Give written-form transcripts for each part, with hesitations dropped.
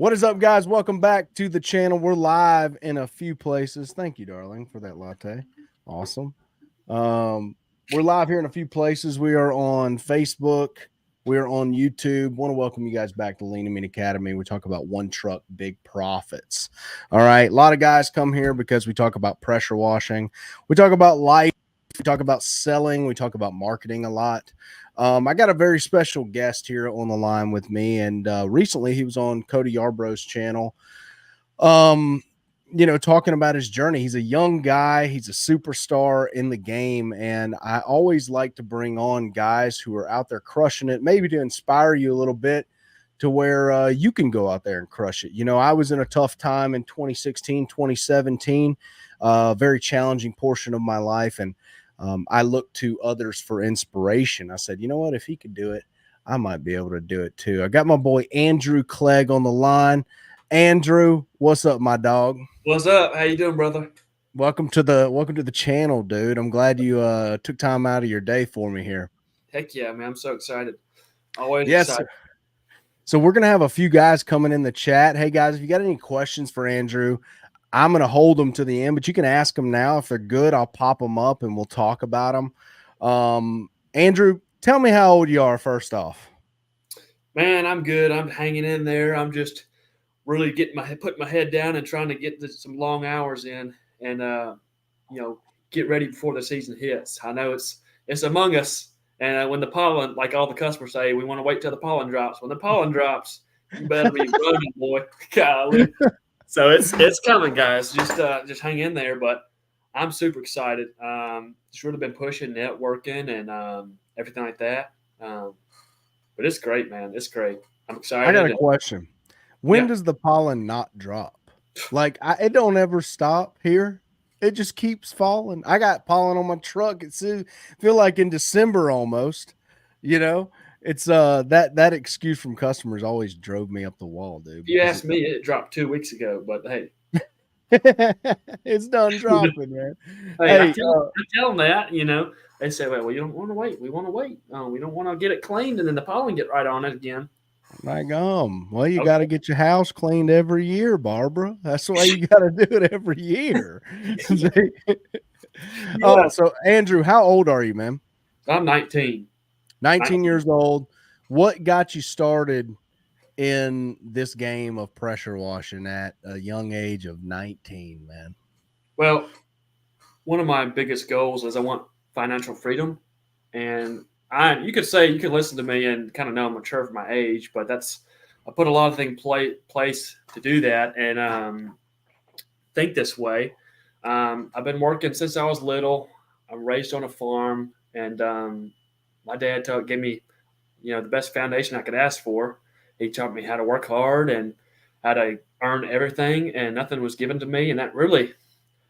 What is up, guys? Welcome back to the channel. We're live in a few places. Thank you, darling, for that latte. Awesome. We're live here in a few places. We are on Facebook. We're on YouTube. Want to welcome you guys back to Lean and Mean Academy. We talk about one truck, big profits. All right. A lot of guys come here because we talk about pressure washing. We talk about life. We talk about selling. We talk about marketing a lot. I got a very special guest here on the line with me, and recently he was on Cody Yarbrough's channel. Talking about his journey. He's a young guy. He's a superstar in the game, and I always like to bring on guys who are out there crushing it, maybe to inspire you a little bit to where you can go out there and crush it. I was in a tough time in 2016, 2017, very challenging portion of my life, and I looked to others for inspiration. I said, you know what? If he could do it, I might be able to do it too. I got my boy Andrew Clegg on the line. Andrew, what's up, my dog? What's up? How you doing, brother? Welcome to the channel, dude. I'm glad you took time out of your day for me here. Heck yeah, man! I'm so excited. Always Yes. excited. So we're gonna have a few guys coming in the chat. Hey guys, if you got any questions for Andrew, I'm going to hold them to the end, but you can ask them now. If they're good, I'll pop them up and we'll talk about them. Andrew, tell me how old you are first off. Man, I'm good. I'm hanging in there. I'm just really putting my head down and trying to get some long hours in and get ready before the season hits. I know it's among us, and when the pollen, like all the customers say, we want to wait till the pollen drops. When the pollen drops, you better be running, boy. Golly. So it's coming, guys. Just hang in there. But I'm super excited. Just really been pushing networking and everything like that. But it's great, man. It's great. I'm excited. I got a question. When Yeah. does the pollen not drop? Like it don't ever stop here. It just keeps falling. I got pollen on my truck. It's feel like in December almost. It's that excuse from customers always drove me up the wall, dude. If you ask me, it dropped 2 weeks ago. But hey, it's done dropping, man. hey, Hey, I tell them that. They say, well, you don't want to wait. We want to wait. We don't want to get it cleaned and then the pollen get right on it again. my gum. Well, you got to get your house cleaned every year, Barbara. That's why you got to do it every year. Oh, so Andrew, how old are you, man? I'm 19. 19 years old. What got you started in this game of pressure washing at a young age of 19, man? Well, one of my biggest goals is I want financial freedom, and you could listen to me and kind of know I'm mature for my age, but I put a lot of things place to do that and think this way. I've been working since I was little. I'm raised on a farm, and my dad gave me the best foundation I could ask for. He taught me how to work hard and how to earn everything, and nothing was given to me, and that really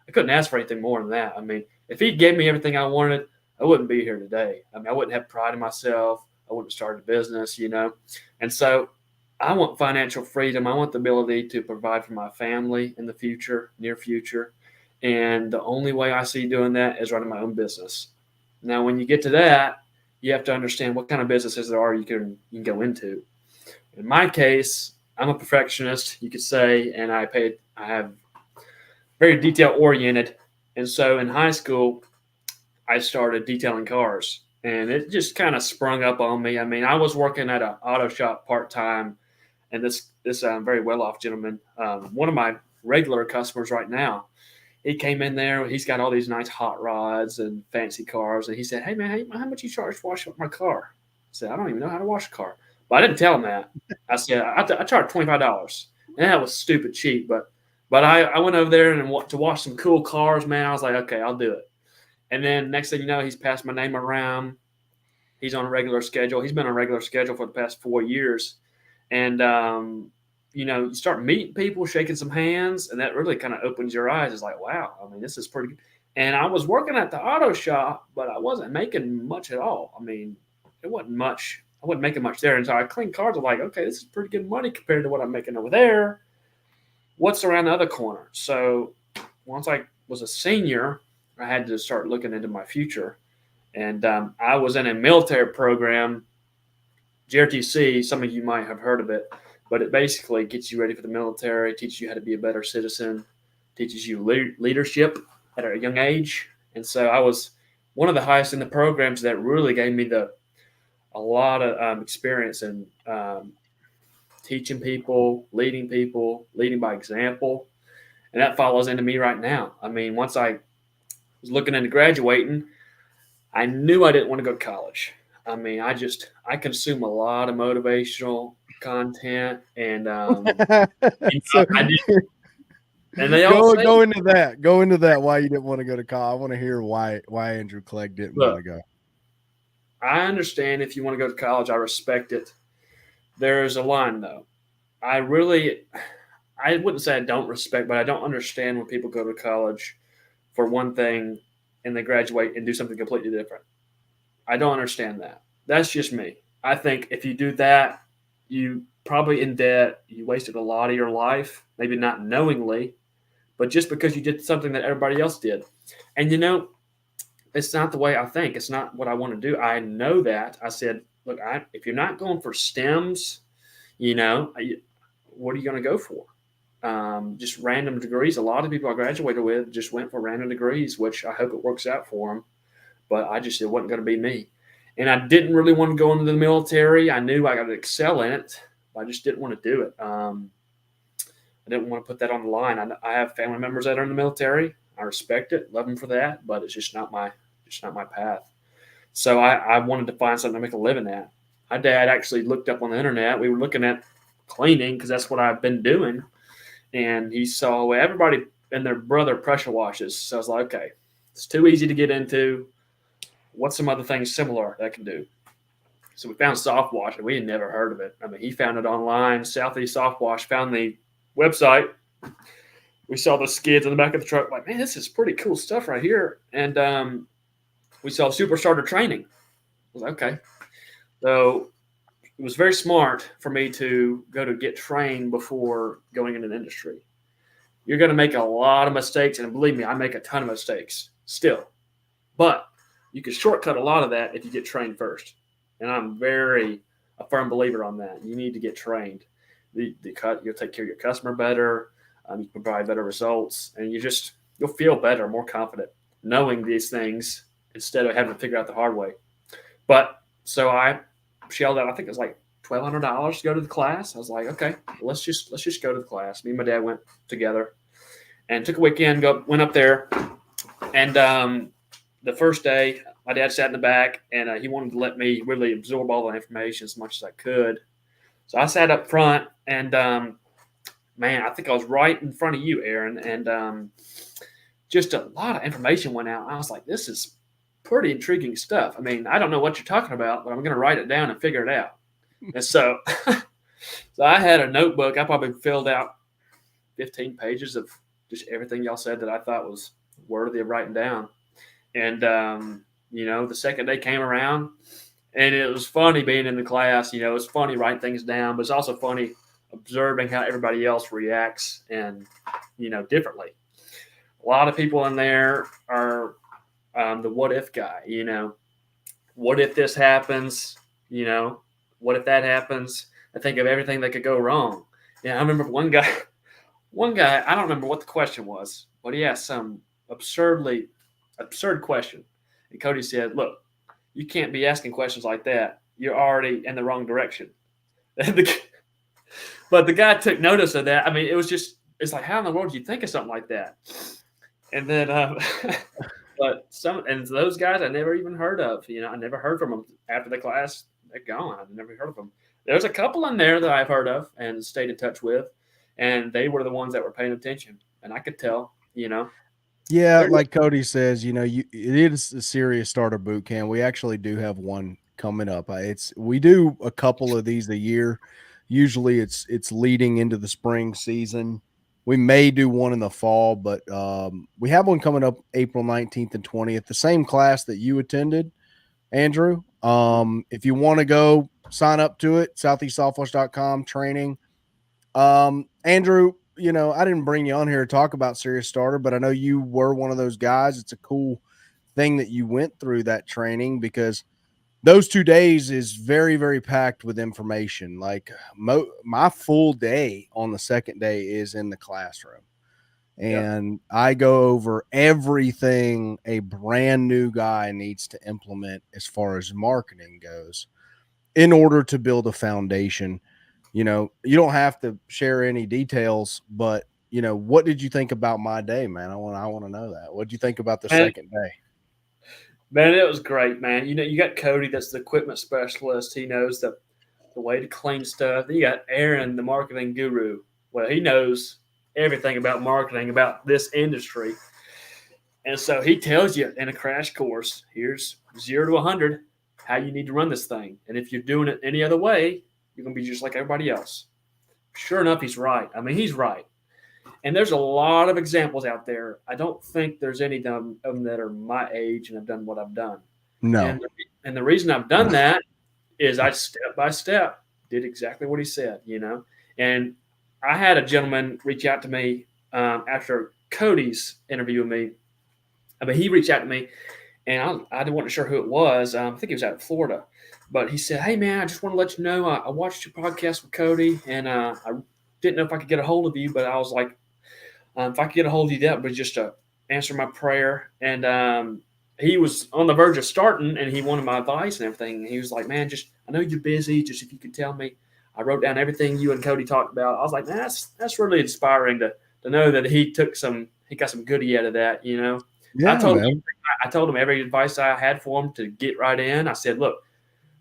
I couldn't ask for anything more than that. I mean, if he gave me everything I wanted, I wouldn't be here today. I mean, I wouldn't have pride in myself. I wouldn't have started a business, And so I want financial freedom. I want the ability to provide for my family in the future, near future. And the only way I see doing that is running my own business. Now, when you get to that, you have to understand what kind of businesses there are you can go into. In my case, I'm a perfectionist, you could say, and I have very detail oriented. And so in high school, I started detailing cars, and it just kind of sprung up on me. I mean, I was working at an auto shop part time, and this very well off gentleman, one of my regular customers right now, he came in there. He's got all these nice hot rods and fancy cars, and he said, "Hey man, how much you charge for washing up my car?" I said, "I don't even know how to wash a car," but I didn't tell him that. I said, "I charge $25," and that was stupid cheap, but I went over there and to wash some cool cars, man. I was like, okay, I'll do it. And then next thing you know, he's passed my name around. He's on a regular schedule. He's been on a regular schedule for the past 4 years. And, you start meeting people, shaking some hands, and that really kind of opens your eyes. It's like, wow, I mean, this is pretty good. And I was working at the auto shop, but I wasn't making much at all. I mean, it wasn't much. I wasn't making much there. And so I cleaned cars. I'm like, okay, this is pretty good money compared to what I'm making over there. What's around the other corner? So once I was a senior, I had to start looking into my future. And I was in a military program JRTC, some of you might have heard of it, but it basically gets you ready for the military, teaches you how to be a better citizen, teaches you leadership at a young age. And so I was one of the highest in the programs that really gave me the a lot of experience in teaching people, leading by example, and that follows into me right now. I mean, once I was looking into graduating, I knew I didn't want to go to college. I mean, I consume a lot of motivational content, and So I did, and they all go say, into that. Go into that. Why you didn't want to go to college? I want to hear why Andrew Clegg didn't want look, to go. I understand if you want to go to college, I respect it. There is a line though. I really, I wouldn't say I don't respect, but I don't understand when people go to college for one thing and they graduate and do something completely different. I don't understand that. That's just me. I think if you do that, you probably in debt. You wasted a lot of your life, maybe not knowingly, but just because you did something that everybody else did. And it's not the way I think. It's not what I want to do. I know that. I said, look, if you're not going for STEMs, what are you going to go for? Just random degrees. A lot of people I graduated with just went for random degrees, which I hope it works out for them. But it wasn't going to be me. And I didn't really want to go into the military. I knew I got to excel in it, but I just didn't want to do it. I didn't want to put that on the line. I have family members that are in the military. I respect it, love them for that, but it's just not my path. So I wanted to find something to make a living at. My dad actually looked up on the internet. We were looking at cleaning because that's what I've been doing, and he saw everybody and their brother pressure washes. So I was like, okay, it's too easy to get into. What's some other things similar that I can do? So we found soft wash, and we had never heard of it. I mean, he found it online. Southeast Soft Wash found the website. We saw the skids in the back of the truck. Like, man, this is pretty cool stuff right here. And we saw Super Starter training. I was like, okay. So it was very smart for me to go to get trained before going into the industry. You're going to make a lot of mistakes, and believe me, I make a ton of mistakes still. But you can shortcut a lot of that if you get trained first. And I'm a firm believer on that. You need to get trained. You'll take care of your customer better. You provide better results, and you'll feel better, more confident knowing these things instead of having to figure out the hard way. But so I shelled out. I think it was like $1,200 to go to the class. I was like, okay, let's just go to the class. Me and my dad went together and took a weekend. Went up there, and the first day, my dad sat in the back, and he wanted to let me really absorb all the information as much as I could. So I sat up front, and man, I think I was right in front of you, Aaron, and just a lot of information went out. I was like, this is pretty intriguing stuff. I mean, I don't know what you're talking about, but I'm going to write it down and figure it out. And so, so I had a notebook. I probably filled out 15 pages of just everything y'all said that I thought was worthy of writing down. And the second day came around, and it was funny being in the class. It was funny writing things down, but it's also funny observing how everybody else reacts and differently. A lot of people in there are the what if guy. What if this happens? What if that happens? I think of everything that could go wrong. Yeah, I remember one guy. I don't remember what the question was, but he asked some absurd question, and Cody said, "Look, you can't be asking questions like that. You're already in the wrong direction." But the guy took notice of that. I mean, it's like, how in the world do you think of something like that? And then, but those guys I never even heard of. I never heard from them after the class. They're gone. I've never heard of them. There's a couple in there that I've heard of and stayed in touch with, and they were the ones that were paying attention, and I could tell. Yeah, like Cody says, it is a serious starter boot camp. We actually do have one coming up. We do a couple of these a year. Usually, it's leading into the spring season. We may do one in the fall, but we have one coming up April 19th and 20th. The same class that you attended, Andrew. If you want to go sign up to it, southeastsoftwash.com training. Andrew, I didn't bring you on here to talk about Serious Starter, but I know you were one of those guys. It's a cool thing that you went through that training because those 2 days is very, very packed with information. Like my full day on the second day is in the classroom, Yeah. and I go over everything a brand new guy needs to implement as far as marketing goes in order to build a foundation. You don't have to share any details, but what did you think about my day, man? I want to know that. What did you think about the Man, second day? man, it was great, man. You got Cody, that's the equipment specialist. He knows the way to clean stuff. Then you got Aaron, the marketing guru. Well, he knows everything about marketing, about this industry. And so he tells you in a crash course, here's 0 to 100, how you need to run this thing. And if you're doing it any other way, you're going to be just like everybody else. Sure enough, he's right. I mean, he's right. And there's a lot of examples out there. I don't think there's any of them that are my age and have done what I've done. No. And the reason I've done that is I step by step did exactly what he said. And I had a gentleman reach out to me after Cody's interview with me. I mean, he reached out to me, and I wasn't sure who it was. I think he was out of Florida, but he said, "Hey, man, I just want to let you know I watched your podcast with Cody, and I didn't know if I could get a hold of you, but I was like, if I could get a hold of you, that would be just to answer my prayer." And he was on the verge of starting, and he wanted my advice and everything. And he was like, "Man, just I know you're busy. Just if you could tell me." I wrote down everything you and Cody talked about. I was like, "Man, that's really inspiring to know that he got some goodie out of that." I Yeah, told him man. I told him every advice I had for him to get right in. I said, "Look,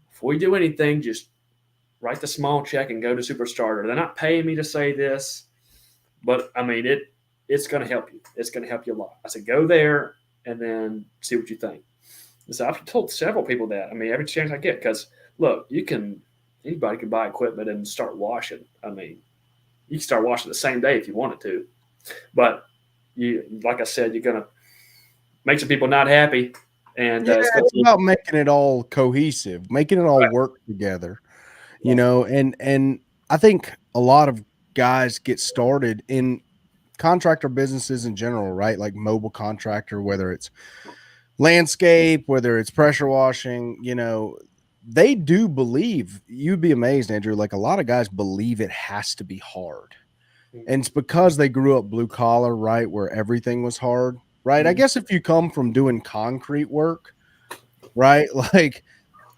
before you do anything, just write the small check and go to Superstarter. They're not paying me to say this, but I mean it's going to help you. It's going to help you a lot." I said, "Go there and then see what you think." So I've told several people that. I mean, every chance I get, because look, anybody can buy equipment and start washing. I mean, you can start washing the same day if you wanted to, but like I said, you're going to make some people not happy, and Yeah, it's going it's to about making it all cohesive, making it all right, work together, right. and I think a lot of guys get started in contractor businesses in general, right? Like mobile contractor, whether it's landscape, whether it's pressure washing, they do believe, you'd be amazed, Andrew. Like a lot of guys believe it has to be hard. And it's because they grew up blue collar, right? Where everything was hard, right? I Mm-hmm. guess if you come from doing concrete work, right? Like,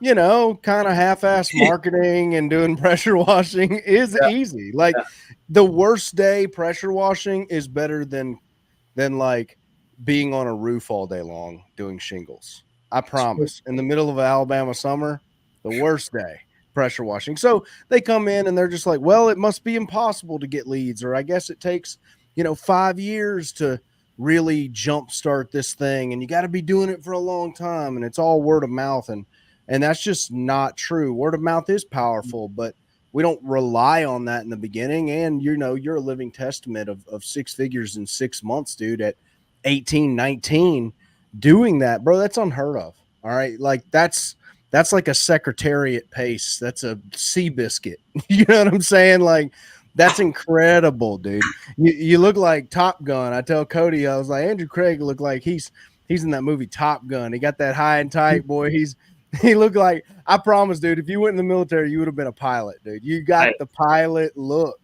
kind of half-ass marketing and doing pressure washing is Yeah, easy. Like yeah. the worst day pressure washing is better than like being on a roof all day long doing shingles. I promise. In the middle of Alabama summer, the worst day pressure washing. So they come in and they're just like, well, it must be impossible to get leads, or I guess it takes, 5 years to really jumpstart this thing, and you got to be doing it for a long time, and it's all word of mouth, and that's just not true. Word of mouth is powerful, but we don't rely on that in the beginning. And you're a living testament of six figures in 6 months, dude, at 18, 19, doing that, bro. That's unheard of. All right. Like that's like a secretariat pace. That's a sea biscuit. You know what I'm saying? Like that's incredible, dude. You look like Top Gun. I tell Cody, I was like, Andrew Craig looked like he's in that movie Top Gun. He got that high and tight, boy. He looked like, I promise, dude, if you went in the military, you would have been a pilot, dude. You got Hey, the pilot look.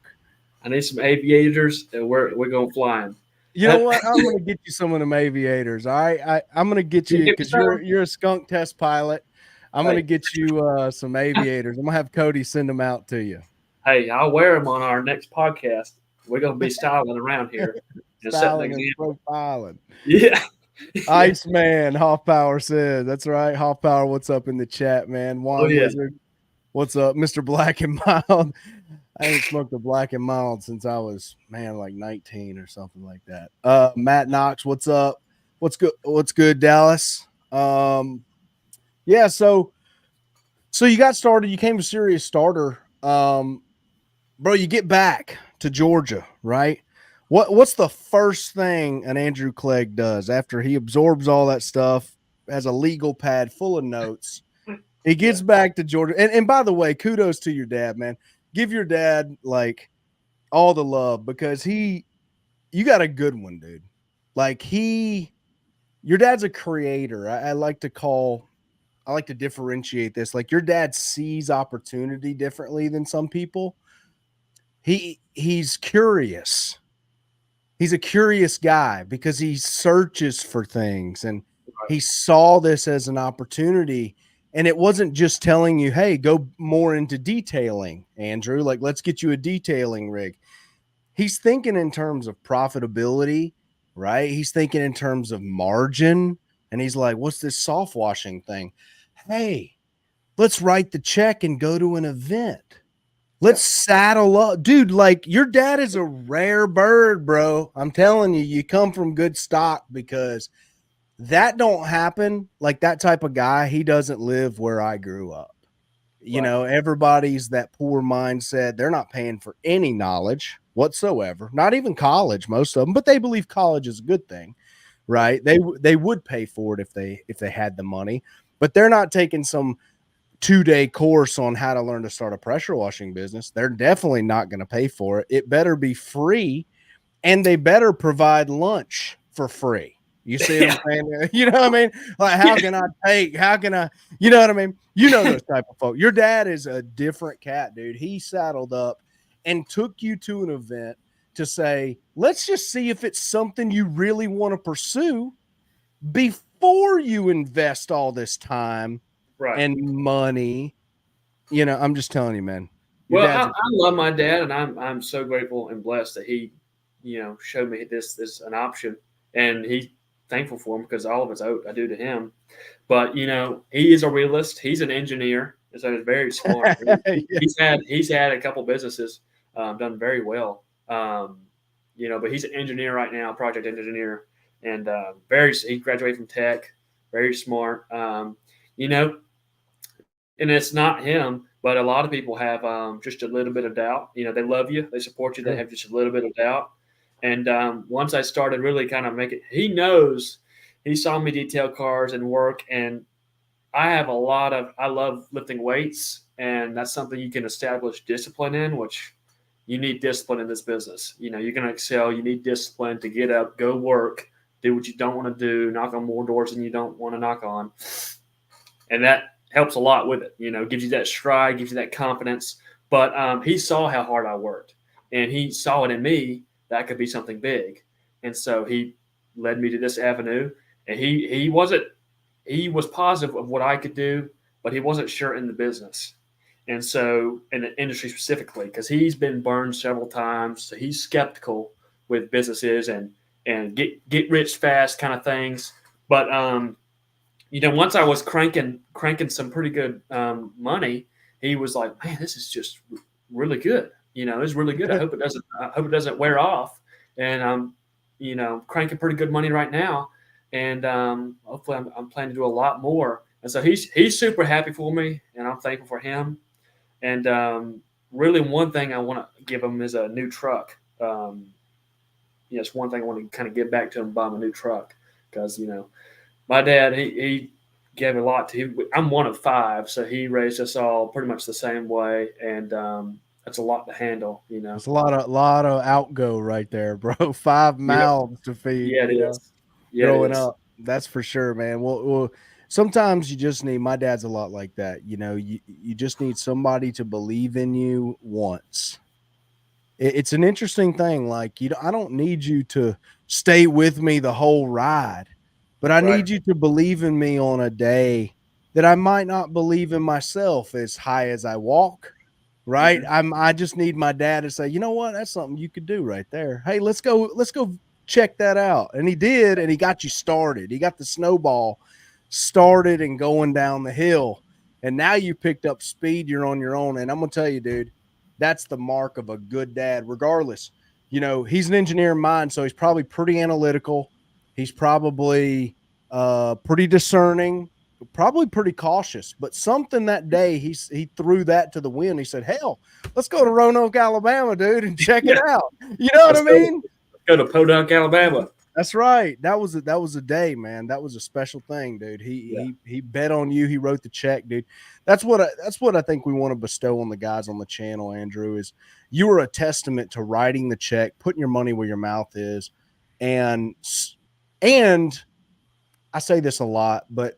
I need some aviators, and we're going flying. You know what? I'm gonna get you some of them aviators. All right, I'm gonna get You you give me because you're some. you're a skunk test pilot. I'm gonna Hey, get you some aviators. I'm gonna have Cody send them out to you. hey, I'll wear them on our next podcast. We're gonna be styling around here and setting an Styling and example. profiling. Yeah, yeah. Iceman, Hoff Power says. That's right. Hoff Power, what's up in the chat, man? Oh Juan yeah. Wizard, what's up? Mr. Black and Mild. I ain't smoked a black and mild since I was, man, like 19 or something like that. Matt Knox, what's up? What's good? What's good, Dallas? Yeah, so you got started, you came a serious starter. Bro, you get back to Georgia, right? What's the first thing an Andrew Clegg does after he absorbs all that stuff, has a legal pad full of notes? He Yeah. gets back to Georgia. And by the way, kudos to your dad, man. Give your dad like all the love because you got a good one, dude. Like your dad's a creator. I like to call I like to differentiate this. Like your dad sees opportunity differently than some people. He's curious. He's a curious guy because he searches for things, and he saw this as an opportunity. And it wasn't just telling you, hey, go more into detailing, Andrew. Like, let's get you a detailing rig. He's thinking in terms of profitability, right? He's thinking in terms of margin. And he's like, what's this soft washing thing? Hey, let's write the check and go to an event. Let's saddle up. Dude, like your dad is a rare bird, bro. I'm telling you, you come from good stock because that don't happen. Like that type of guy, he doesn't live where I grew up. You Right. know, everybody's that poor mindset. They're not paying for any knowledge whatsoever, not even college, most of them, but they believe college is a good thing, Right. right? They would pay for it if they had the money, but they're not taking some 2-day course on how to learn to start a pressure washing business. They're definitely not going to pay for it. It better be free, and they better provide lunch for free. You see what Yeah. I'm saying? You know what I mean? Like, how can I take? How can I? You know what I mean? You know those type of folk. Your dad is a different cat, dude. He saddled up and took you to an event to say, let's just see if it's something you really want to pursue before you invest all this time Right. and money. You know, I'm just telling you, man. Your Well, dad's I love my dad, and I'm so grateful and blessed that he, showed me this an option, and he thankful for him because all of it's owed I do to him. But he is a realist. He's an engineer, so he's very smart. yeah. He's had a couple businesses done very well. But he's an engineer right now, project engineer, and he graduated from tech, very smart. You know, and it's not him, but a lot of people have just a little bit of doubt. They love you, they support you, they Sure. have just a little bit of doubt. And once I started really kind of making, he saw me detail cars and work, and I love lifting weights, and that's something you can establish discipline in, which you need discipline in this business. You're going to excel. You need discipline to get up, go work, do what you don't want to do, knock on more doors than you don't want to knock on, and that helps a lot with it. Gives you that stride, gives you that confidence. But he saw how hard I worked, and he saw it in me that could be something big, and so he led me to this avenue. And he was positive of what I could do, but he wasn't sure in the business, and so in the industry specifically, because he's been burned several times, so he's skeptical with businesses and get rich fast kind of things. But once I was cranking some pretty good money, he was like, "Man, this is just really good. It's really good. I hope it doesn't wear off." And I'm cranking pretty good money right now, and hopefully I'm planning to do a lot more. And so he's super happy for me, and I'm thankful for him. And really, one thing I want to give him is a new truck. It's one thing I want to kind of give back to him, buy him a new truck, because my dad, he gave a lot to him. I'm one of five, so he raised us all pretty much the same way, and that's a lot to handle. It's a lot of outgo right there, bro. 5 Yep. mouths to feed, Yeah, it you know, is. Yeah, it growing is. up. That's for sure, man. Well, sometimes you just need. My dad's a lot like that. You know, you just need somebody to believe in you once. It's an interesting thing. Like I don't need you to stay with me the whole ride, but I Right. need you to believe in me on a day that I might not believe in myself as high as I walk. Right. Hmm. I just need my dad to say, you know what, that's something you could do right there. Hey, let's go check that out. And he did, and he got you started. He got the snowball started and going down the hill. And now you picked up speed, you're on your own. And I'm gonna tell you, dude, that's the mark of a good dad, regardless. You know, he's an engineer in mind, so he's probably pretty analytical. He's probably pretty discerning, probably pretty cautious. But something that day he threw that to the wind. He said, "Hell, let's go to Roanoke, Alabama, dude, and check it Yeah. out." You know what I Let's go. mean? Let's go to Podunk, Alabama. That's right. That was a day, man. That was a special thing, dude. Yeah. He bet on you. He wrote the check, dude. That's what I think we want to bestow on the guys on the channel, Andrew, is you were a testament to writing the check, putting your money where your mouth is. And and I say this a lot, but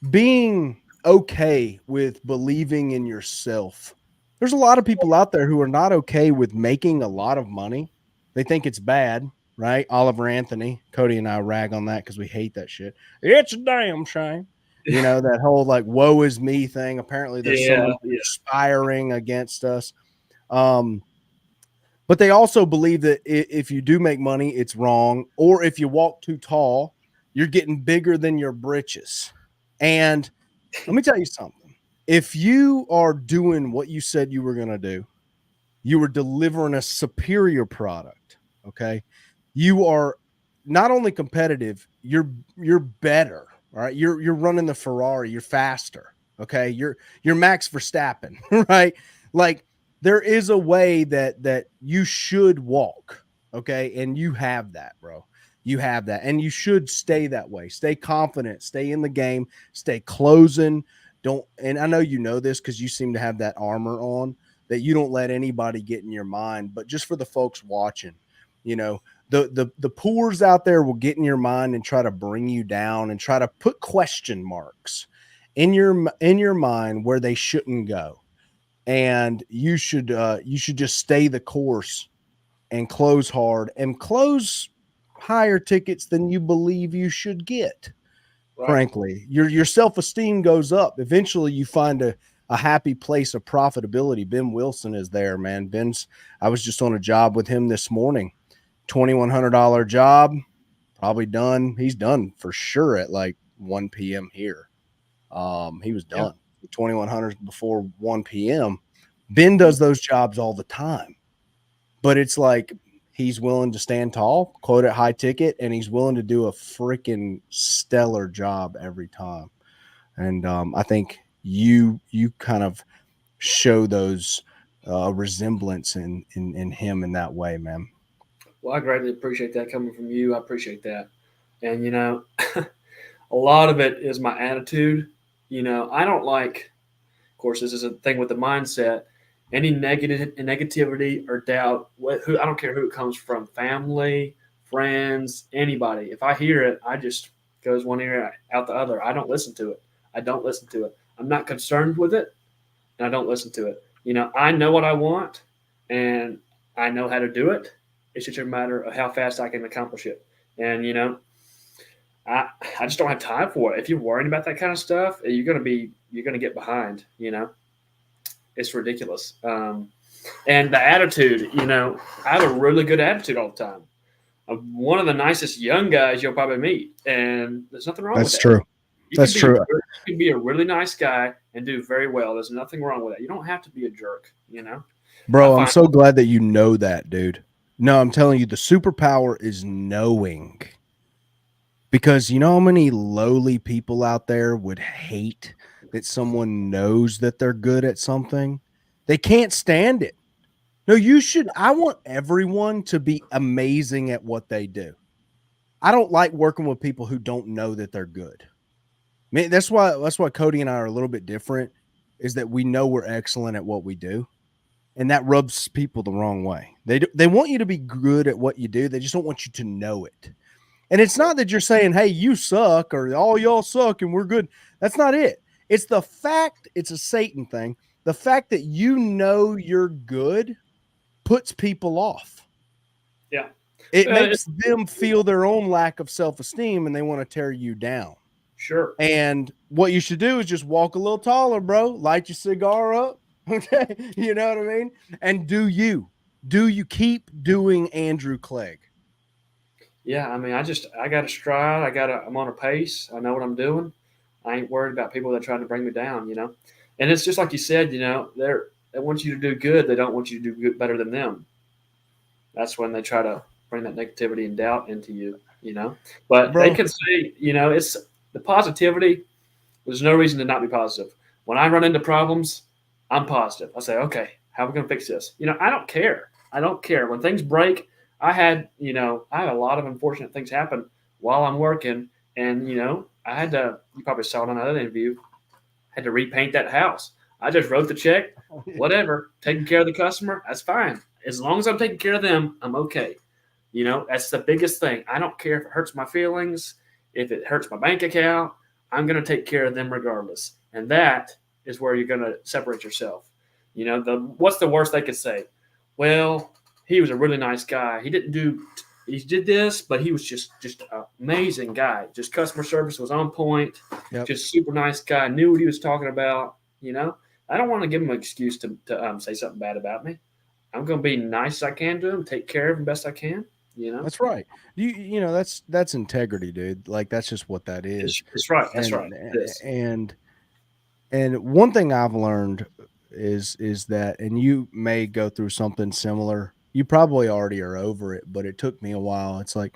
being okay with believing in yourself. There's a lot of people out there who are not okay with making a lot of money. They think it's bad, right? Oliver Anthony, Cody and I rag on that because we hate that shit. It's a damn shame. You know, that whole like woe is me thing. Apparently there's Yeah, someone conspiring against us. Um, but they also believe that if you do make money, it's wrong. Or if you walk too tall, you're getting bigger than your britches. And let me tell you something. If you are doing what you said you were going to do, you were delivering a superior product, okay? You are not only competitive, you're better, all right? You're running the Ferrari, you're faster, okay? You're Max Verstappen, right? Like there is a way that you should walk, okay? And you have that, bro. You have that. And you should stay that way. Stay confident, stay in the game, stay closing. Don't, and I know you know this because you seem to have that armor on, that you don't let anybody get in your mind. But just for the folks watching, you know, the poors out there will get in your mind and try to bring you down and try to put question marks in your mind where they shouldn't go. And you should just stay the course and close hard and close higher tickets than you believe you should get. right. Frankly, your self-esteem goes up. Eventually you find a happy place of profitability. Ben Wilson is there, man. I was just on a job with him this morning. $2,100 job, probably done. He's done for sure at like 1 p.m. here. He was Yeah. done 2,100 before 1 p.m. Ben Mhm. does those jobs all the time, but it's like he's willing to stand tall, quote at high ticket, and he's willing to do a freaking stellar job every time. And I think you kind of show those resemblance in him in that way, man. Well, I greatly appreciate that coming from you. I appreciate that. And, a lot of it is my attitude. I don't like, of course, this is a thing with the mindset. Any negativity or doubt, who I don't care who it comes from, family, friends, anybody. If I hear it, I just goes one ear out the other. I don't listen to it. I don't listen to it. I'm not concerned with it, and I don't listen to it. I know what I want, and I know how to do it. It's just a matter of how fast I can accomplish it. And I I just don't have time for it. If you're worrying about that kind of stuff, you're gonna get behind. It's ridiculous. And the attitude, I have a really good attitude all the time. I'm one of the nicest young guys you'll probably meet, and there's nothing wrong with That's that. true. You can That's be true. you can be a really nice guy and do very well. There's nothing wrong with that. You don't have to be a jerk. I Bro, I'm find so glad that you know that, dude. No, I'm telling you, the superpower is knowing. Because you know how many lowly people out there would hate that someone knows that they're good at something? They can't stand it. No, you should. I want everyone to be amazing at what they do. I don't like working with people who don't know that they're good. Man, that's why Cody and I are a little bit different, is that we know we're excellent at what we do. And that rubs people the wrong way. They want you to be good at what you do. They just don't want you to know it. And it's not that you're saying, hey, you suck or all y'all suck and we're good. That's not it. It's the fact, it's a Satan thing. The fact that you know you're good puts people off. yeah. It Uh, makes them feel their own lack of self esteem and they want to tear you down. sure. And what you should do is just walk a little taller, bro. Light your cigar up. Okay. You know what I mean? And do you keep doing Andrew Clegg? Yeah, I mean, I got a stride. I'm on a pace. I know what I'm doing. I ain't worried about people that try to bring me down. And it's just like you said, they want you to do good. They don't want you to do good, better than them. That's when they try to bring that negativity and doubt into you. But they Bro, can say, it's the positivity. There's no reason to not be positive. When I run into problems, I'm positive. I say, okay, how are we going to fix this? I don't care. I don't care. When things break, I had a lot of unfortunate things happen while I'm working. And, I had to, you probably saw it on another interview, had to repaint that house. I just wrote the check, whatever, taking care of the customer, that's fine. As long as I'm taking care of them, I'm okay. That's the biggest thing. I don't care if it hurts my feelings, if it hurts my bank account. I'm going to take care of them regardless. and that is where you're going to separate yourself. What's the worst they could say? Well, he was a really nice guy. He did this, but he was just an amazing guy. Just customer service was on point. Yep. Just super nice guy. Knew what he was talking about. I don't want to give him an excuse to say something bad about me. I'm going to be nice as I can to him, take care of him best I can. That's right. That's integrity, dude. Like that's just what that is. It's right. That's And right. It is. and one thing I've learned is that, and you may go through something similar. You probably already are over it, but it took me a while. It's like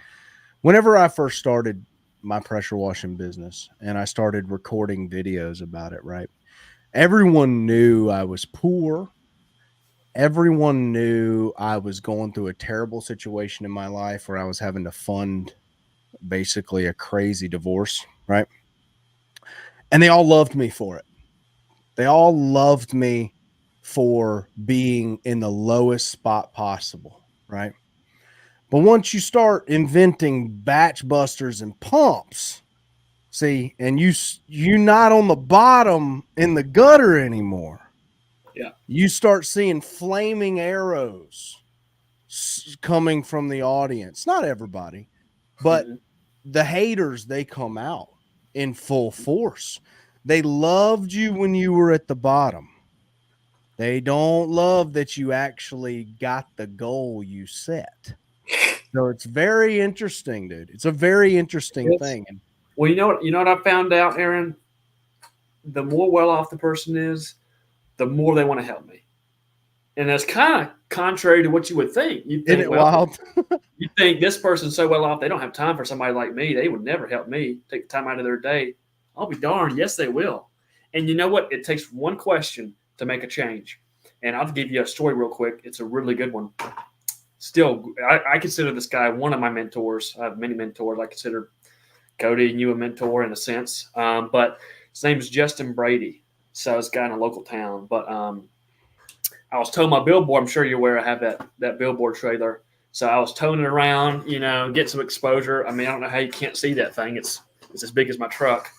whenever I first started my pressure washing business and I started recording videos about it, right? Everyone knew I was poor. Everyone knew I was going through a terrible situation in my life where I was having to fund basically a crazy divorce, right? And they all loved me for it. They all loved me for being in the lowest spot possible, right? But once you start inventing batch busters and pumps, see, and you're not on the bottom in the gutter anymore. Yeah. You start seeing flaming arrows coming from the audience. Not everybody, but the haters, they come out in full force. They loved you when you were at the bottom. They don't love that you actually got the goal you set. So it's very interesting, dude. It's a very interesting thing. Well, you know what I found out, Aaron? The more well off the person is, the more they want to help me. And that's kind of contrary to what you would think. You'd Isn't think, it well, wild? you think this person's so well off, they don't have time for somebody like me. They would never help me, take the time out of their day. I'll be darned. Yes, they will. And you know what? It takes one question to make a change. And I'll give you a story real quick. It's a really good one. Still, I consider this guy one of my mentors. I have many mentors. I consider Cody and you a mentor in a sense. But his name is Justin Brady. So it's a guy in a local town. But I was towing my billboard. I'm sure you're aware I have that billboard trailer. So I was towing it around, get some exposure. I mean, I don't know how you can't see that thing. It's as big as my truck.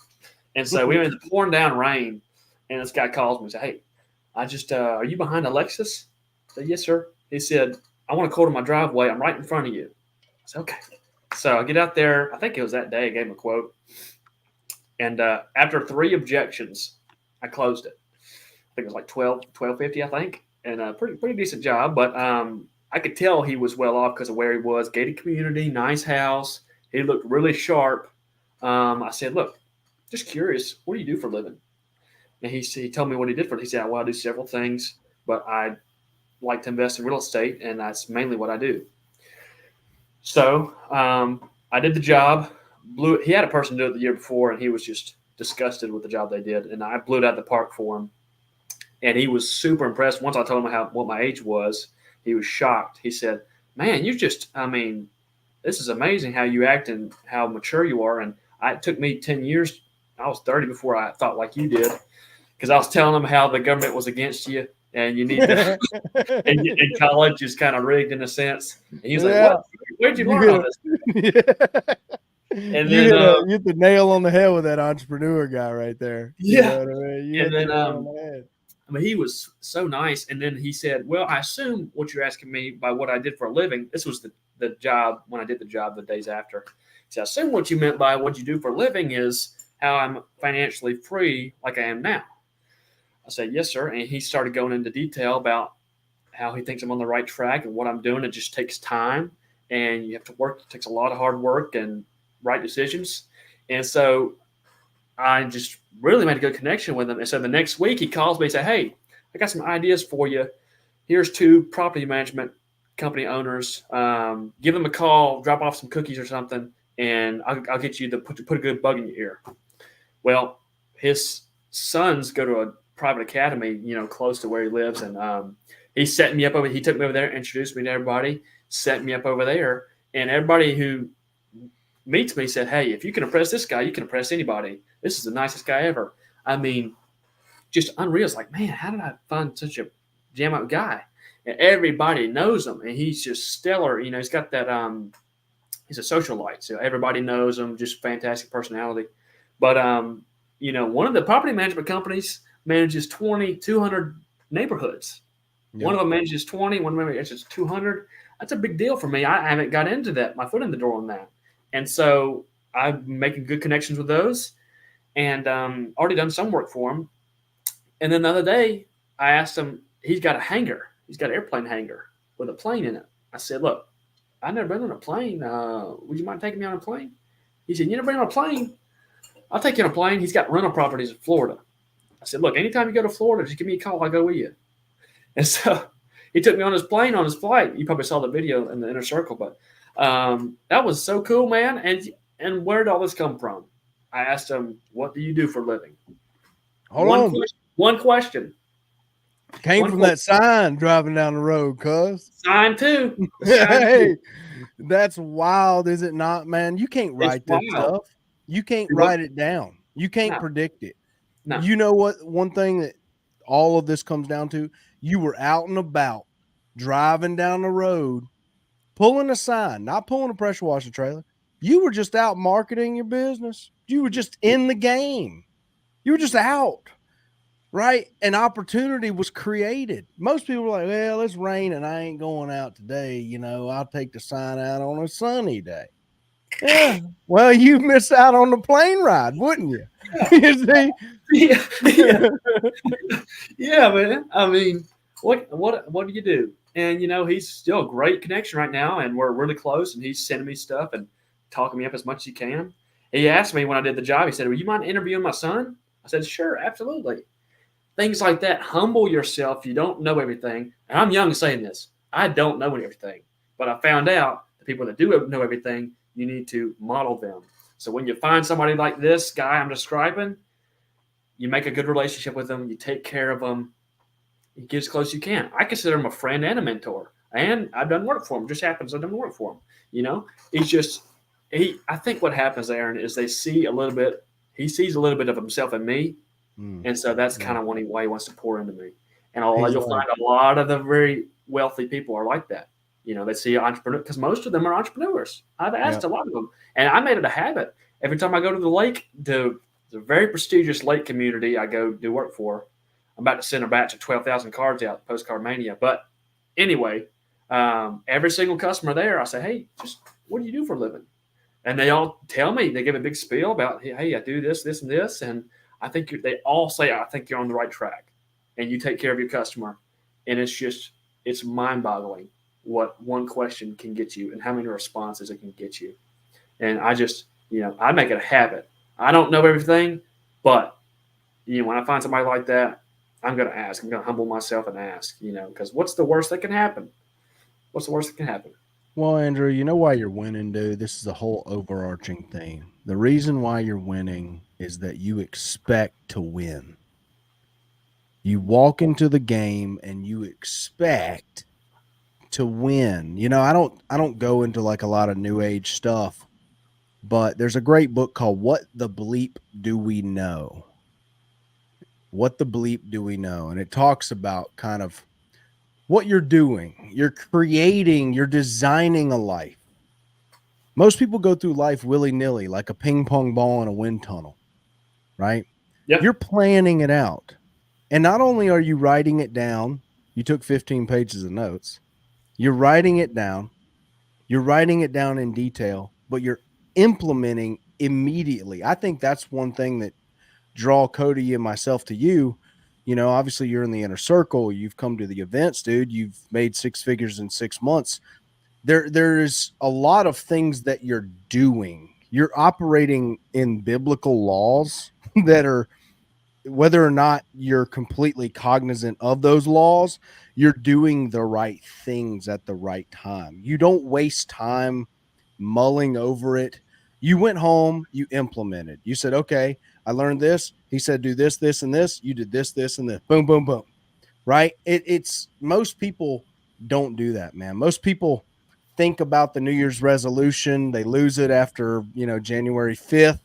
And so we were in the pouring down rain, and this guy calls me and said, "Hey, I just are you behind a Lexus?" I said, "Yes, sir." He said, "I want to go to my driveway. I'm right in front of you." I said, "Okay." So I get out there. I think it was that day I gave him a quote. And after 3 objections, I closed it. I think it was like $12.50, I think. And a pretty decent job. But I could tell he was well off because of where he was. Gated community, nice house. He looked really sharp. I said, "Look, just curious, what do you do for a living?" And he told me what he did for it. He said, "Well, I do several things, but I like to invest in real estate, and that's mainly what I do." So I did the job. He had a person do it the year before, and he was just disgusted with the job they did, and I blew it out of the park for him. And he was super impressed. Once I told him what my age was, he was shocked. He said, "Man, this is amazing how you act and how mature you are." And it took me 10 years. I was 30 before I thought like you did, because I was telling him how the government was against you and you need to, and college is kind of rigged in a sense. And he was like, "What? Where'd you learn all this?" And you then hit the nail on the head with that entrepreneur guy right there. Yeah. You know what I mean? And then he was so nice. And then he said, "Well, I assume what you're asking me by what I did for a living." This was the job when I did the job the days after. He said, "I assume what you meant by what you do for a living is how I'm financially free like I am now." I said, "Yes, sir." And he started going into detail about how he thinks I'm on the right track and what I'm doing. It just takes time, and you have to work. It takes a lot of hard work and right decisions. And so I just really made a good connection with him. And so the next week he calls me and said, "Hey, I got some ideas for you. Here's 2 property management company owners. Give them a call, drop off some cookies or something, and I'll get you to put a good bug in your ear." Well, his sons go to a private academy, close to where he lives. And he set me up he took me over there, introduced me to everybody, set me up over there. And everybody who meets me said, "Hey, if you can impress this guy, you can impress anybody. This is the nicest guy ever." I mean, just unreal. It's like, man, how did I find such a jam up guy? And everybody knows him, and he's just stellar. He's got that. He's a socialite, so everybody knows him. Just fantastic personality. But one of the property management companies manages 200 neighborhoods. One Yeah. of them manages 20, one of them manages 200. That's a big deal for me. I haven't got into that, my foot in the door on that. And so I'm making good connections with those and already done some work for him. And then the other day, I asked him, he's got a hangar. He's got an airplane hangar with a plane in it. I said, look, I've never been on a plane. Would you mind taking me on a plane? He said, you never been on a plane? I'll take you on a plane. He's got rental properties in Florida. I said, look, anytime you go to Florida, just give me a call. I'll go with you. And so he took me on his plane on his flight. You probably saw the video in the inner circle, but that was so cool, man. And where did all this come from? I asked him, what do you do for a living? Hold on. One question. Came from that sign driving down the road, cuz. Sign two. Hey, that's wild, is it not, man? You can't write this stuff. You can't write it down. You can't predict it. No. You know what? One thing that all of this comes down to, you were out and about, driving down the road, pulling a sign, not pulling a pressure washer trailer. You were just out marketing your business. You were just in the game. You were just out. Right? An opportunity was created. Most people were like, well, it's raining. I ain't going out today. I'll take the sign out on a sunny day. Yeah. Well, you miss out on the plane ride, wouldn't you? You see? Yeah. Yeah, man. I mean, what do you do? And he's still a great connection right now, and we're really close. And he's sending me stuff and talking me up as much as he can. He asked me when I did the job. He said, "Would you mind interviewing my son?" I said, "Sure, absolutely." Things like that. Humble yourself. You don't know everything. And I'm young saying this. I don't know everything. But I found out the people that do know everything, you need to model them. So when you find somebody like this guy I'm describing, you make a good relationship with them. You take care of them. You get as close as you can. I consider him a friend and a mentor. And I've done work for him. Just happens I've done work for him. He's just, I think what happens, Aaron, is he sees a little bit of himself in me. And so that's kind of why he wants to pour into me. And you'll find a lot of the very wealthy people are like that. They see entrepreneur because most of them are entrepreneurs. I've asked a lot of them, and I made it a habit. Every time I go to the lake, the very prestigious lake community I go do work for, I'm about to send a batch of 12,000 cards out, Postcard Mania. But anyway, every single customer there, I say, hey, just what do you do for a living? And they all tell me, they give a big spiel about, hey, I do this, this, and this, and they all say, I think you're on the right track and you take care of your customer. And it's mind boggling what one question can get you and how many responses it can get you. And I just, I make it a habit. I don't know everything, but when I find somebody like that, I'm going to ask, I'm going to humble myself and ask, because what's the worst that can happen? What's the worst that can happen? Well, Andrew, you know why you're winning, dude? This is a whole overarching theme. The reason why you're winning is that you expect to win. You walk into the game and you expect to win. I don't go into like a lot of new age stuff, but there's a great book called What the Bleep Do We Know? What the Bleep Do We Know? And it talks about kind of what you're doing. You're creating, you're designing a life. Most people go through life willy-nilly, like a ping pong ball in a wind tunnel, right? Yep. You're planning it out. And not only are you writing it down, you took 15 pages of notes, you're writing it down in detail, but you're implementing immediately. I think that's one thing that draw Cody and myself to you. Obviously you're in the inner circle. You've come to the events, dude. You've made 6 figures in 6 months. There's a lot of things that you're doing. You're operating in biblical laws that are, whether or not you're completely cognizant of those laws, you're doing the right things at the right time. You don't waste time mulling over it. You went home, you implemented. You said, okay, I learned this. He said, do this, this, and this. You did this, this, and this. Boom, boom, boom. Right? It's most people don't do that, man. Most people think about the New Year's resolution. They lose it after, January 5th.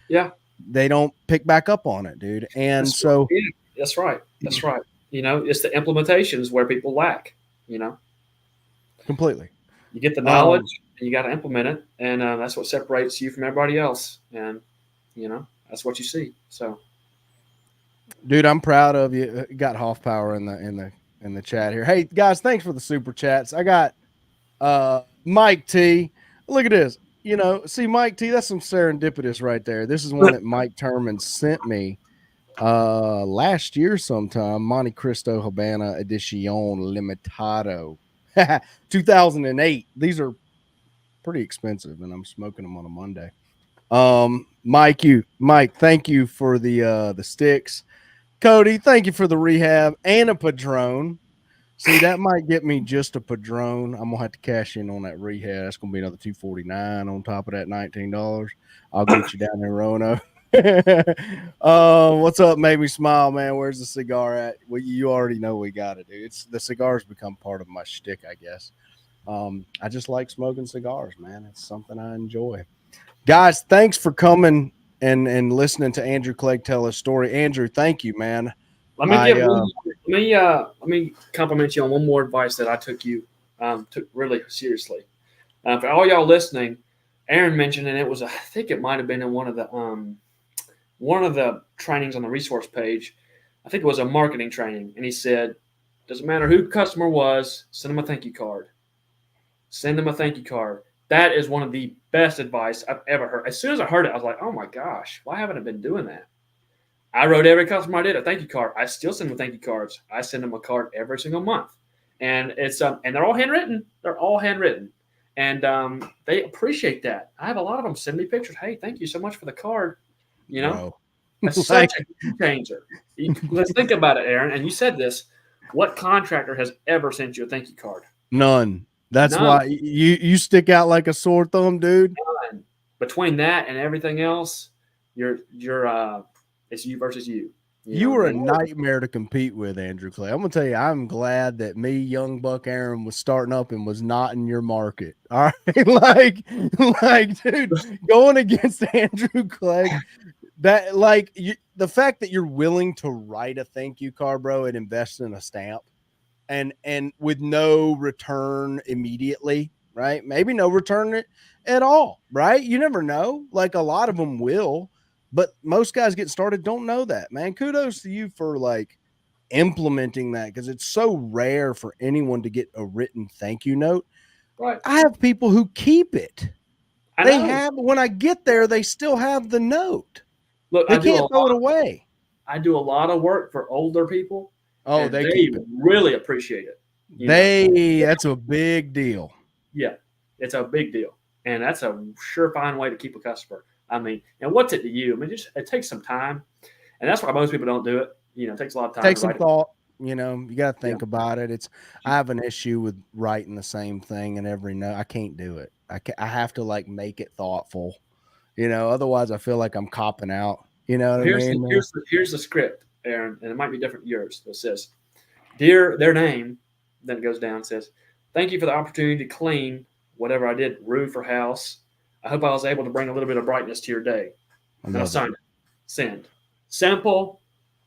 Yeah. They don't pick back up on it, dude. And that's so right. Yeah, that's right. That's right. It's the implementations where people lack, completely. You get the knowledge and you got to implement it. And that's what separates you from everybody else. And, that's what you see. So Dude, I'm proud of you. Got Hoff Power in the chat here. Hey guys, thanks for the super chats. I got Mike T. Look at this. You know, see Mike T, that's some serendipitous right there. This is one that Mike Turman sent me last year sometime. Monte Cristo Habana Edition Limitado. 2008. These are pretty expensive and I'm smoking them on a Monday. Mike, thank you for the sticks. Cody, thank you for the rehab and a Padron. See, that might get me just a Padron. I'm gonna have to cash in on that rehab. That's gonna be another $249 on top of that $19. I'll get you down there, Rono. What's up? Made me smile, man. Where's the cigar at? Well, you already know we got it, dude. It's the cigars become part of my shtick, I guess. I just like smoking cigars, man. It's something I enjoy. Guys, thanks for coming and listening to Andrew Clegg tell his story. Andrew, thank you, man. let me I give one. Let me compliment you on one more advice that I took really seriously. For all y'all listening, Aaron mentioned, and it was I think it might have been in one of the trainings on the resource page. I think it was a marketing training, and he said, "Doesn't matter who the customer was, send them a thank you card. Send them a thank you card." That is one of the best advice I've ever heard. As soon as I heard it, I was like, "Oh my gosh, why haven't I been doing that?" I wrote every customer I did a thank you card. I still send them thank you cards. I send them a card every single month, and it's and they're all handwritten. They're all handwritten, and they appreciate that. I have a lot of them send me pictures. Hey, thank you so much for the card. You know, bro. that's Like, such a game changer. Let's think about it, Aaron. And you said this. What contractor has ever sent you a thank you card? none. That's None. why you stick out like a sore thumb, dude. None. Between that and everything else, you're it's you versus you. You were a And nightmare to compete with, Andrew Clay. I'm gonna tell you, I'm glad that me, young Buck Aaron, was starting up and was not in your market. All right, like, dude, going against Andrew Clegg, that the fact that you're willing to write a thank you card, bro, and invest in a stamp, and with no return immediately, right? Maybe no return at all, right? You never know. Like a lot of them will, but most guys getting started don't know that, man. Kudos to you for like implementing that because it's so rare for anyone to get a written thank you note. right, I have people who keep it. I They know. have when I get there, they still have the note. Look, They can't throw it away. I do a lot of work for older people, Oh, and they they keep it. really appreciate it. You know, That's a big deal. yeah, it's a big deal, and that's a surefire way to keep a customer. I mean, and what's it to you? I mean, it takes some time, and that's why most people don't do it. You know, it takes a lot of time Take to some write it. thought. You know, you got to Yeah, think about it. I have an issue with writing the same thing in every note. I can't do it. I have to like make it thoughtful. You know, otherwise I feel like I'm copping out. You know what well, I mean? here's the script, Aaron, and it might be different than yours. It says, "Dear their name," then it goes down and says, "Thank you for the opportunity to clean whatever I did, roof or house. I hope I was able to bring a little bit of brightness to your day." I Then I love it. sign it. Send. Simple.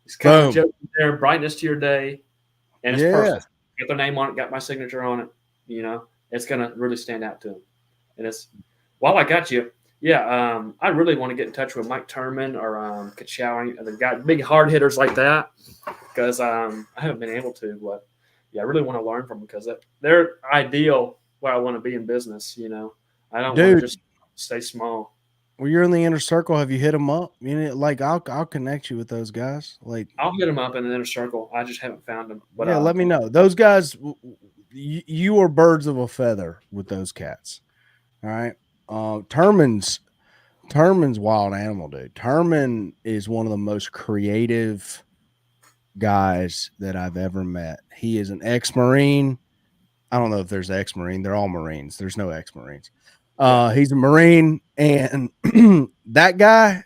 It's kind of a Boom. joke there. Brightness to your day, and it's Yeah. personal. Got their name on it. Got my signature on it. You know, it's gonna really stand out to them. And it's while I got you, yeah. I really want to get in touch with Mike Turman or Kachow, the guy, big hard hitters like that, because I haven't been able to. But yeah, I really want to learn from them because they're ideal where I want to be in business. You know, I don't want to Dude, just stay small. when you're in the inner circle, have you hit them up? You know, like I'll connect you with those guys. Like, I'll hit them up in the inner circle. I just haven't found them. But yeah, let me know. Those guys, you are birds of a feather with those cats. All right. Turman's wild animal, dude. Turman is one of the most creative guys that I've ever met. He is an ex-Marine. I don't know if there's ex-Marine. They're all Marines. There's no ex-Marines. yeah, He's a Marine, and that guy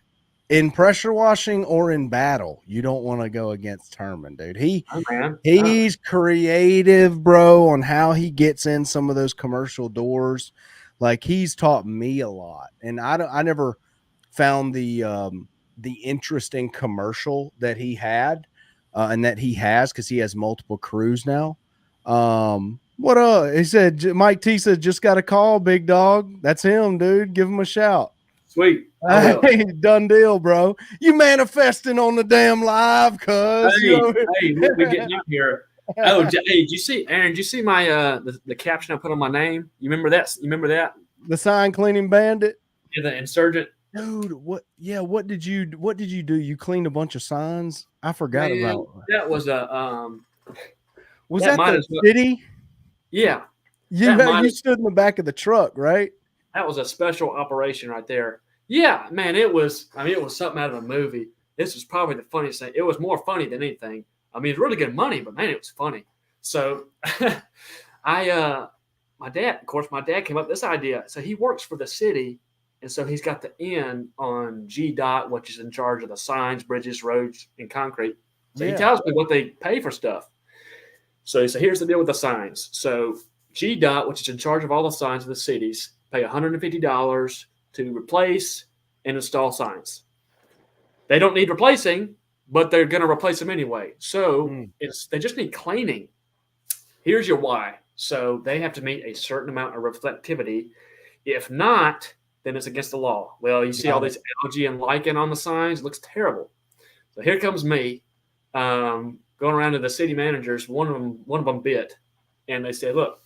in pressure washing or in battle, you don't want to go against Turman, dude. oh, man, He's creative, bro, on how he gets in some of those commercial doors. Like he's taught me a lot, and I never found the interesting commercial that he had and that he has because he has multiple crews now. What He said Mike T said just got a call, big dog. That's him, dude. Give him a shout. Sweet. I will. Hey, done deal, bro. You manifesting on the damn live, cuz Hey, you hey, we getting out here. Oh, hey, did you see, Aaron? Did you see my the caption I put on my name? You remember that? You remember that? the sign cleaning bandit. Yeah, the insurgent. Dude, what yeah, what did you do? You cleaned a bunch of signs? I forgot Man, about that was a Was that that might the as well. city? Yeah, You that had might you stood in the back of the truck, right? that was a special operation right there. Yeah, man, it was. I mean, it was something out of a movie. This was probably the funniest thing. It was more funny than anything. I mean, it's really good money, but man, it was funny. So, I my dad, of course, my dad came up with this idea. So he works for the city, and so he's got the N on GDOT, which is in charge of the signs, bridges, roads, and concrete. So he Yeah. tells me what they pay for stuff. So here's the deal with the signs. So GDOT, which is in charge of all the signs of the cities, pay $150 to replace and install signs. They don't need replacing, but they're going to replace them anyway. So Mm, they just need cleaning. Here's your why. So they have to meet a certain amount of reflectivity. If not, then it's against the law. Well, you see all got it. this algae and lichen on the signs. It looks terrible. So here comes me going around to the city managers. One of them bit, and they said, "Look,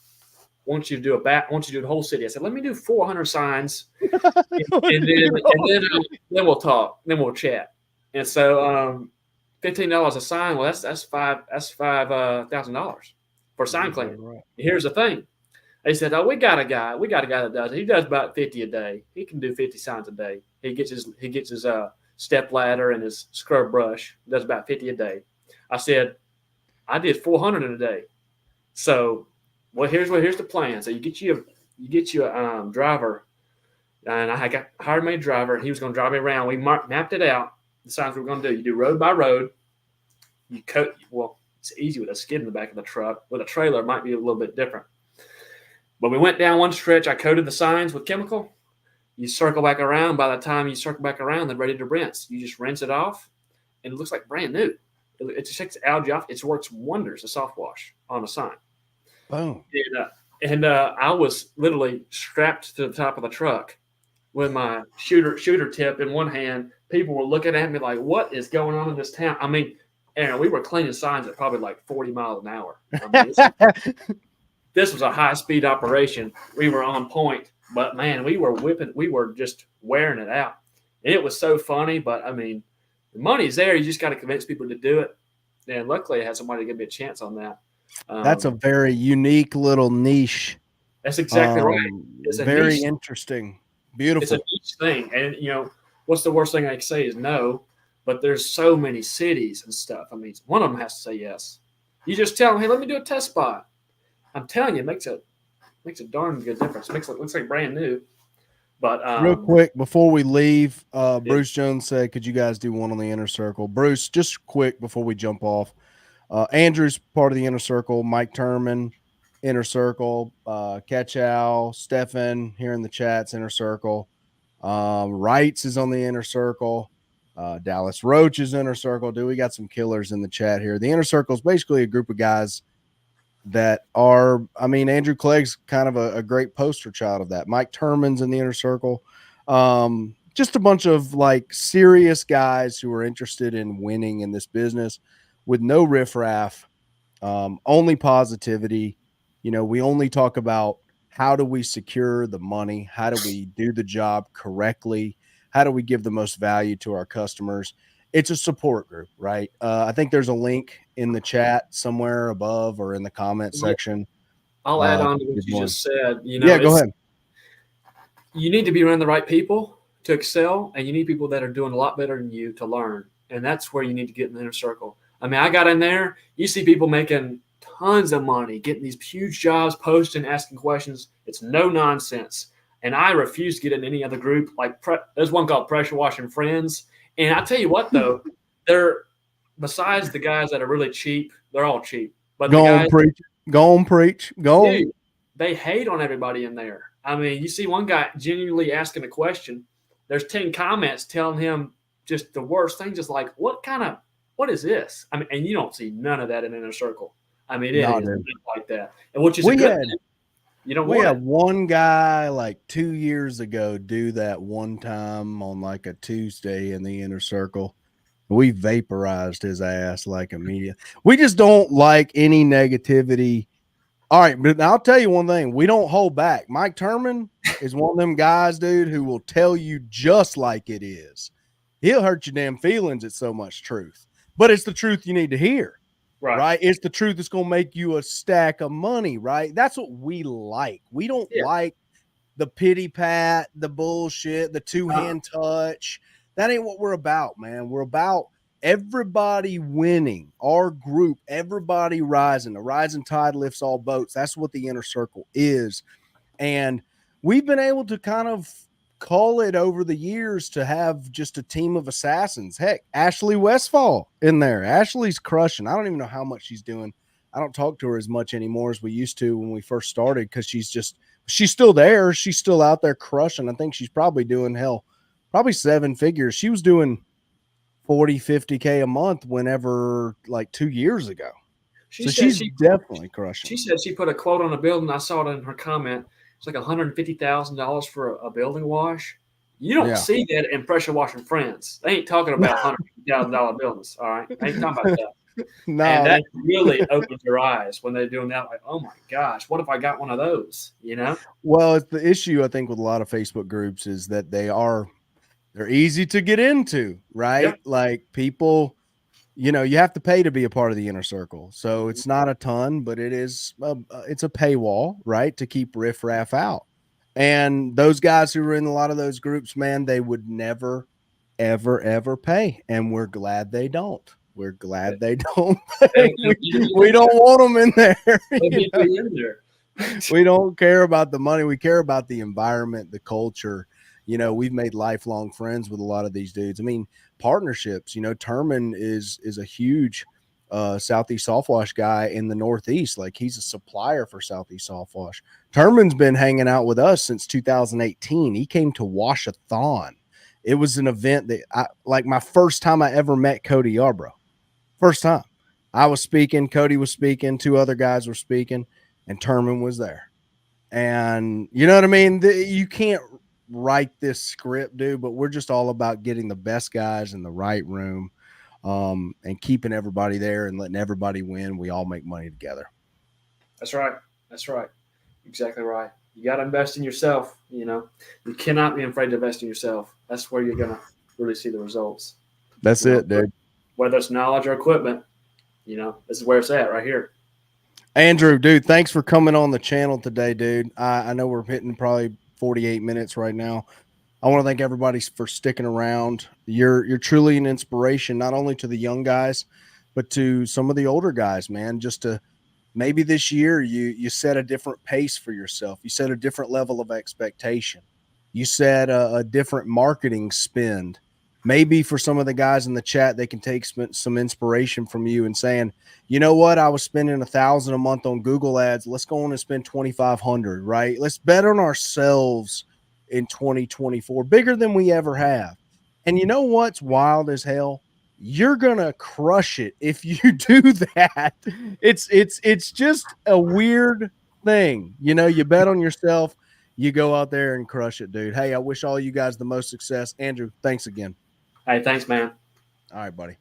want you to do want you to do the whole city." I said, "Let me do 400 signs, and then we'll talk, then we'll chat." And so, $15 a sign. Well, that's five $1,000 for sign cleaning. Right. Here's the thing. They said, "Oh, we got a guy that does it. He does about 50 a day. He can do 50 signs a day. He gets his step ladder and his scrub brush. Does about 50 a day." I said, "I did 400 in a day." So, well, here's the plan. So you get you a driver, and I got hired my driver. He was going to drive me around. We mapped it out. The signs we were going to do. You do road by road. You coat. Well, it's easy with a skid in the back of the truck. With a trailer, it might be a little bit different. But we went down one stretch. I coated the signs with chemical. You circle back around. By the time you circle back around, they're ready to rinse. You just rinse it off, and it looks like brand new. It just takes algae off. It works wonders, a soft wash on a sign. Boom. And I was literally strapped to the top of the truck with my shooter tip in one hand. People were looking at me like, "What is going on in this town?" I mean, Aaron, we were cleaning signs at probably like 40 miles an hour. I mean, this was a high speed operation. We were on point, but man, we were just wearing it out. And it was so funny, but I mean, the money's there. You just got to convince people to do it. And luckily, I had somebody give me a chance on that. That's a very unique little niche. That's exactly right. It's a Very niche. interesting. It's a Beautiful. niche thing, and what's the worst thing I can say is no. But there's so many cities and stuff. I mean, one of them has to say yes. You just tell them, "Hey, let me do a test spot." I'm telling you, it makes a darn good difference. It looks like brand new. But Real quick before we leave, yeah. Bruce Jones said, "Could you guys do one on the inner circle?" Bruce, just quick before we jump off. Andrew's part of the inner circle. Mike Turman, inner circle. Ketchow, Stefan here in the chats, inner circle. Wrights is on the inner circle. Dallas Roach is inner circle. Dude, we got some killers in the chat here. The inner circle is basically a group of guys that are, I mean, Andrew Clegg's kind of a great poster child of that. Mike Turman's in the inner circle. Just a bunch of like serious guys who are interested in winning in this business with no riffraff, only positivity. We only talk about how do we secure the money? How do we do the job correctly? How do we give the most value to our customers? It's a support group, right? I think there's a link in the chat somewhere above or in the comment section. I'll add on to what you just said. Yeah, go ahead. You need to be around the right people to excel, and you need people that are doing a lot better than you to learn. And that's where you need to get in the inner circle. I mean, I got in there. You see people making tons of money, getting these huge jobs, posting, asking questions. It's no nonsense. And I refuse to get in any other group. Like there's one called Pressure Washing Friends. And I tell you what, though, they're besides the guys that are really cheap, they're all cheap. But go the on, guys, preach. Go on, preach. Go on. They hate on everybody in there. I mean, you see one guy genuinely asking a question. There's 10 comments telling him just the worst things. Just like, what is this? I mean, and you don't see none of that in Inner Circle. I mean, it is like that. And which is a good thing. You don't We want had it. one guy like 2 years ago do that one time on like a Tuesday in the inner circle. We vaporized his ass like immediately. We just don't like any negativity. All right, but I'll tell you one thing. We don't hold back. Mike Turman is one of them guys, dude, who will tell you just like it is. He'll hurt your damn feelings. It's so much truth. But it's the truth you need to hear, Right. right? It's the truth that's going to make you a stack of money, right? That's what we like. We don't Yeah. like the pity pat, the bullshit, the two Uh, hand touch. That ain't what we're about, man. We're about everybody winning, our group, everybody rising. The rising tide lifts all boats. That's what the inner circle is. And we've been able to kind of call it over the years to have just a team of assassins. Heck, Ashley Westfall in there. Ashley's crushing. I don't even know how much she's doing. I don't talk to her as much anymore as we used to when we first started because she's still there. She's still out there crushing. I think she's probably doing probably seven figures. She was doing 40, 50K a month whenever like 2 years ago. she So said she's she definitely crushing. she said she put a quote on a building. I saw it in her comment. It's like $150,000 for a building wash. You don't Yeah. see that in pressure washing friends. They ain't talking about $150,000 buildings. All right, they ain't talking about that. And No, that really opens your eyes when they're doing that. Like, oh my gosh, what if I got one of those? You know? well, it's the issue I think with a lot of Facebook groups is that they're easy to get into, Yeah. right? Like people, you have to pay to be a part of the inner circle. So Mhm. it's not a ton, but it's a paywall, right? To keep riffraff out. And those guys who are in a lot of those groups, man, they would never, ever, ever pay. And we're glad they don't. We're glad they don't pay. They'll need to be We in don't there. want them in there. They'll You need to know? be in there. We don't care about the money. We care about the environment, the culture. We've made lifelong friends with a lot of these dudes. I mean, partnerships. Turman is a huge Southeast Soft Wash guy in the Northeast. Like he's a supplier for Southeast Soft Wash. Turman's been hanging out with us since 2018. He came to Wash-a-thon. It was an event that like my first time I ever met Cody Yarbrough. First time. I was speaking, Cody was speaking, two other guys were speaking, and Turman was there. And you know what I mean? You can't write this script, dude, but we're just all about getting the best guys in the right room, and keeping everybody there and letting everybody win. We all make money together. That's right. That's right. Exactly right. You got to invest in yourself. You cannot be afraid to invest in yourself. That's where you're gonna really see the results. That's it, dude. Whether it's knowledge or equipment, this is where it's at right here. Andrew, dude, thanks for coming on the channel today, dude. I know we're hitting probably 48 minutes right now. I want to thank everybody for sticking around. You're truly an inspiration, not only to the young guys, but to some of the older guys, man. Just to maybe this year you set a different pace for yourself. You set a different level of expectation. You set a different marketing spend. Maybe for some of the guys in the chat, they can take some inspiration from you and saying, you know what, I was spending 1,000 a month on Google ads. Let's go on and spend 2,500. Right? Let's bet on ourselves in 2024, bigger than we ever have. And you know what's wild as hell? You're gonna crush it if you do that. It's just a weird thing. You bet on yourself, you go out there and crush it, dude. Hey, I wish all you guys the most success. Andrew, thanks again. Hey, thanks, man. All right, buddy.